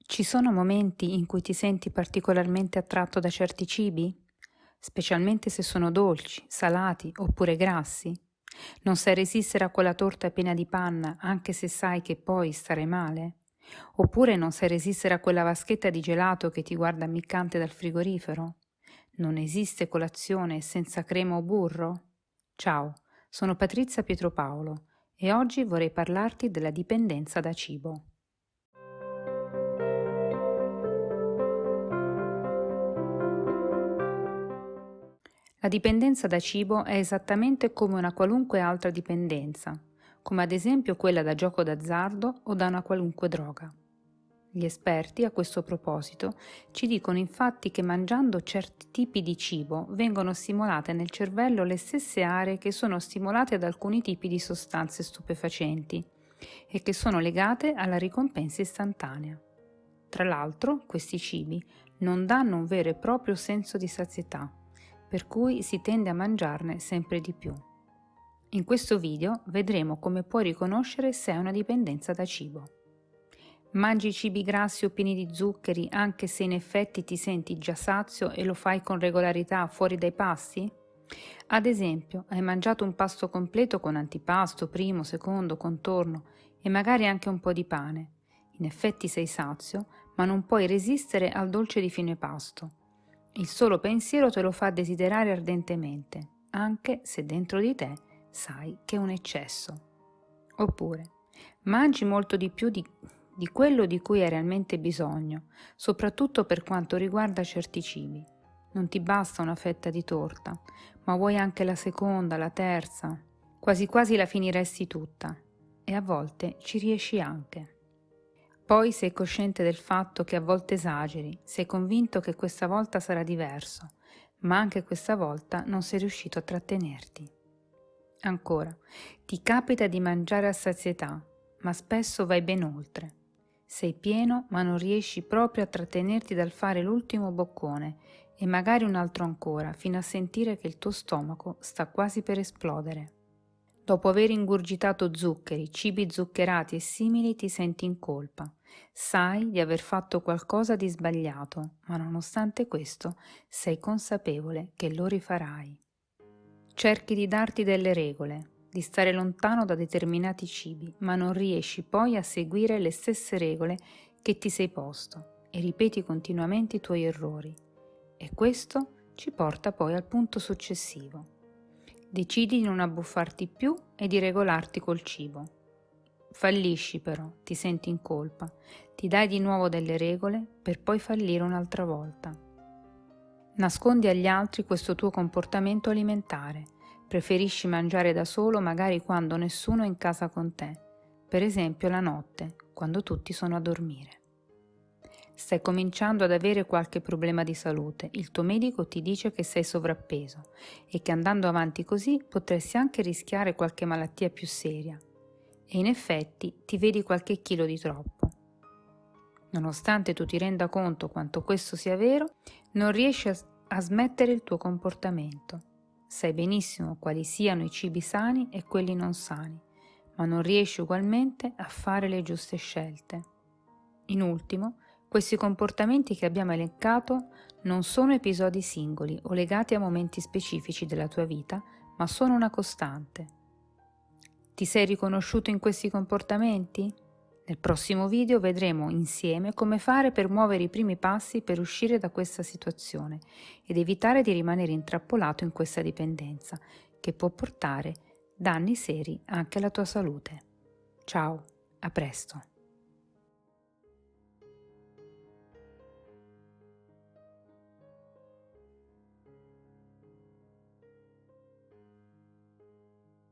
Ci sono momenti in cui ti senti particolarmente attratto da certi cibi? Specialmente se sono dolci, salati oppure grassi? Non sai resistere a quella torta piena di panna anche se sai che poi starai male? Oppure non sai resistere a quella vaschetta di gelato che ti guarda ammiccante dal frigorifero? Non esiste colazione senza crema o burro? Ciao, sono Patrizia Pietropaolo e oggi vorrei parlarti della dipendenza da cibo. La dipendenza da cibo è esattamente come una qualunque altra dipendenza, come ad esempio quella da gioco d'azzardo o da una qualunque droga. Gli esperti, a questo proposito, ci dicono infatti che mangiando certi tipi di cibo vengono stimolate nel cervello le stesse aree che sono stimolate da alcuni tipi di sostanze stupefacenti e che sono legate alla ricompensa istantanea. Tra l'altro, questi cibi non danno un vero e proprio senso di sazietà, per cui si tende a mangiarne sempre di più. In questo video vedremo come puoi riconoscere se hai una dipendenza da cibo. Mangi cibi grassi o pieni di zuccheri anche se in effetti ti senti già sazio e lo fai con regolarità fuori dai pasti? Ad esempio, hai mangiato un pasto completo con antipasto, primo, secondo, contorno e magari anche un po' di pane. In effetti sei sazio, ma non puoi resistere al dolce di fine pasto. Il solo pensiero te lo fa desiderare ardentemente, anche se dentro di te sai che è un eccesso. Oppure, mangi molto di più di quello di cui hai realmente bisogno, soprattutto per quanto riguarda certi cibi. Non ti basta una fetta di torta, ma vuoi anche la seconda, la terza. Quasi quasi la finiresti tutta. E a volte ci riesci anche. Poi sei cosciente del fatto che a volte esageri, sei convinto che questa volta sarà diverso, ma anche questa volta non sei riuscito a trattenerti. Ancora, ti capita di mangiare a sazietà, ma spesso vai ben oltre. Sei pieno, ma non riesci proprio a trattenerti dal fare l'ultimo boccone e magari un altro ancora, fino a sentire che il tuo stomaco sta quasi per esplodere. Dopo aver ingurgitato zuccheri, cibi zuccherati e simili ti senti in colpa. Sai di aver fatto qualcosa di sbagliato, ma nonostante questo sei consapevole che lo rifarai. Cerchi di darti delle regole, di stare lontano da determinati cibi, ma non riesci poi a seguire le stesse regole che ti sei posto e ripeti continuamente i tuoi errori. E questo ci porta poi al punto successivo. Decidi di non abbuffarti più e di regolarti col cibo. Fallisci però, ti senti in colpa, ti dai di nuovo delle regole per poi fallire un'altra volta. Nascondi agli altri questo tuo comportamento alimentare, preferisci mangiare da solo magari quando nessuno è in casa con te, per esempio la notte, quando tutti sono a dormire. Stai cominciando ad avere qualche problema di salute, il tuo medico ti dice che sei sovrappeso e che andando avanti così potresti anche rischiare qualche malattia più seria. E in effetti ti vedi qualche chilo di troppo. Nonostante tu ti renda conto quanto questo sia vero, non riesci a smettere il tuo comportamento. Sai benissimo quali siano i cibi sani e quelli non sani, ma non riesci ugualmente a fare le giuste scelte. In ultimo, questi comportamenti che abbiamo elencato non sono episodi singoli o legati a momenti specifici della tua vita, ma sono una costante. Ti sei riconosciuto in questi comportamenti? Nel prossimo video vedremo insieme come fare per muovere i primi passi per uscire da questa situazione ed evitare di rimanere intrappolato in questa dipendenza, che può portare danni seri anche alla tua salute. Ciao, a presto!